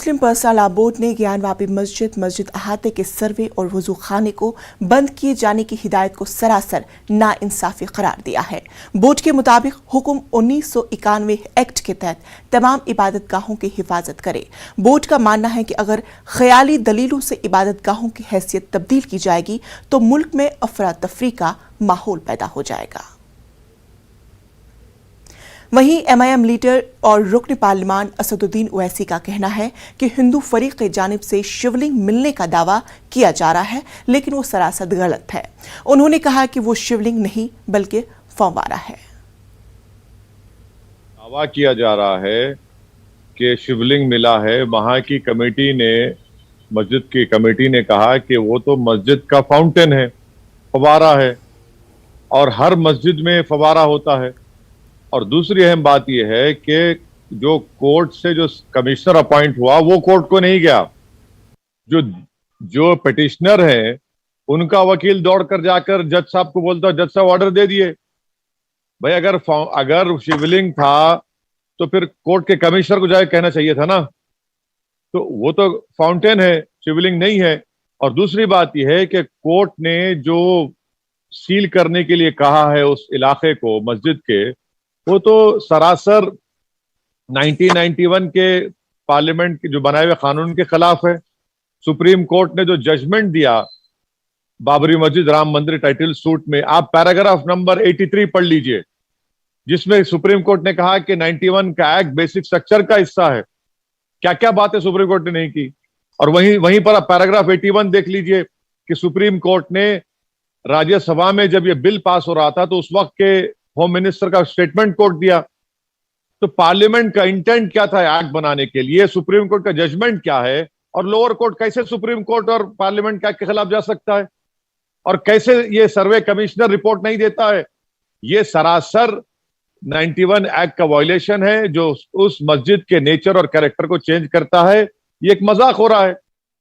मुस्लिम personal law board ने ज्ञानवापी मस्जिद अहाते के सर्वे और वजू खाने को बंद किए जाने की हिदायत को सरासर नाइंसाफी करार दिया है। बोर्ड के मुताबिक हुक्म 1991 एक्ट के तहत तमाम इबादतगाहों की हिफाजत करे। बोर्ड का मानना है कि अगर ख्याली दलीलों से इबादतगाहों की हैसियत तब्दील की जाएगी तो मुल्क में अफरा तफरी का माहौल पैदा हो जाएगा। वहीं MIM लीडर और रुकन पार्लिमान असदुद्दीन ओवैसी का कहना है कि हिंदू फरीक की जानिब से शिवलिंग मिलने का दावा किया जा रहा है, लेकिन वो सरासर गलत है। उन्होंने कहा कि वो शिवलिंग नहीं बल्कि फव्वारा है। दावा किया जा रहा है कि शिवलिंग मिला है। वहां की कमेटी ने, मस्जिद की कमेटी ने कहा कि वो तो मस्जिद का फाउंटेन है, फव्वारा है, और हर मस्जिद में फव्वारा होता है। और दूसरी अहम बात यह है कि जो कोर्ट से जो कमिश्नर अपॉइंट हुआ वो कोर्ट को नहीं गया। जो पिटिशनर है उनका वकील दौड़कर जाकर जज साहब को बोलता, जज साहब ऑर्डर दे दिए। भाई अगर शिवलिंग था तो फिर कोर्ट के कमिश्नर को जाकर कहना चाहिए था ना। तो वो तो फाउंटेन है, शिवलिंग नहीं है। और दूसरी बात यह है कि कोर्ट ने जो सील करने के लिए कहा है उस इलाके को, मस्जिद के, वो तो सरासर 1991 के पार्लियामेंट के जो बनाए हुए कानून के खिलाफ है। सुप्रीम कोर्ट ने जो जजमेंट दिया बाबरी मस्जिद राम मंदिर टाइटल सूट में, आप पैराग्राफ नंबर 83 पढ़ लीजिए, जिसमें सुप्रीम कोर्ट ने कहा कि 91 का एक्ट बेसिक स्ट्रक्चर का हिस्सा है। क्या क्या बातें सुप्रीम कोर्ट ने नहीं की। और वहीं पर आप पैराग्राफ 81 देख लीजिए कि सुप्रीम कोर्ट ने राज्यसभा में जब यह बिल पास हो रहा था तो उस वक्त के होम मिनिस्टर का स्टेटमेंट कोट दिया। तो पार्लियामेंट का इंटेंट क्या था एक्ट बनाने के लिए, सुप्रीम कोर्ट का जजमेंट क्या है, और लोअर कोर्ट कैसे सुप्रीम कोर्ट और पार्लियामेंट के एक्ट के खिलाफ जा सकता है, और कैसे ये सर्वे कमिश्नर रिपोर्ट नहीं देता है। ये सरासर 91 एक्ट का वायलेशन है जो उस मस्जिद के नेचर और कैरेक्टर को चेंज करता है। ये एक मजाक हो रहा है।